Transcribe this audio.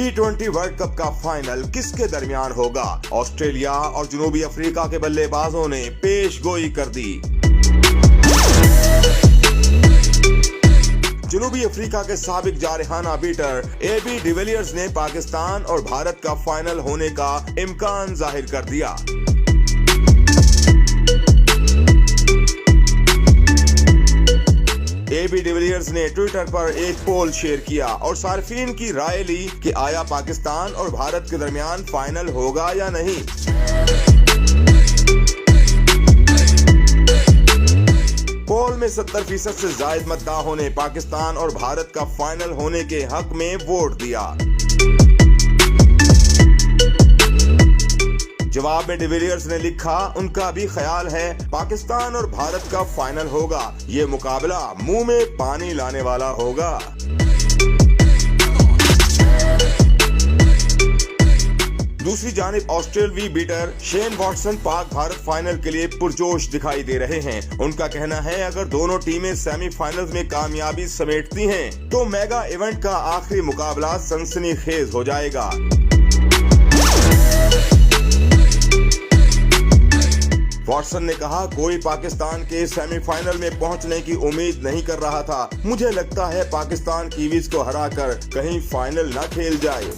T20 world cup का final किसके दरमियान होगा? ऑस्ट्रेलिया और जनूबी अफ्रीका के बल्लेबाजों ने पेशगोई कर दी। जनूबी अफ्रीका के साबिक जारहाना बीटर AB डिविलियर्स ने पाकिस्तान और भारत का फाइनल होने का इम्कान जाहिर कर दिया। AB डिविलियर्स ने ट्विटर पर एक पोल शेयर किया और सार्फिन की राय ली कि आया पाकिस्तान और भारत के दरमियान फाइनल होगा या नहीं। पोल में 70% से ज्यादा मतदाताओं ने पाकिस्तान और भारत का फाइनल होने के हक में वोट दिया। जवाब में डिविलियर्स ने लिखा, उनका भी ख्याल है पाकिस्तान और भारत का फाइनल होगा। ये मुकाबला मुंह में पानी लाने वाला होगा। दूसरी जानिब ऑस्ट्रेलवी beater Shane Watson Pak Bharat final के लिए पुरजोश दिखाई दे रहे हैं। उनका कहना है अगर दोनों टीमें सेमीफाइनल्स में कामयाबी समेटती हैं तो मेगा इवेंट का आखिरी मुकाबला सनसनीखेज हो जाएगा। वॉटसन ने कहा, कोई पाकिस्तान के सेमीफाइनल में पहुंचने की उम्मीद नहीं कर रहा था। मुझे लगता है पाकिस्तान कीवीज को हराकर कहीं फाइनल न खेल जाए।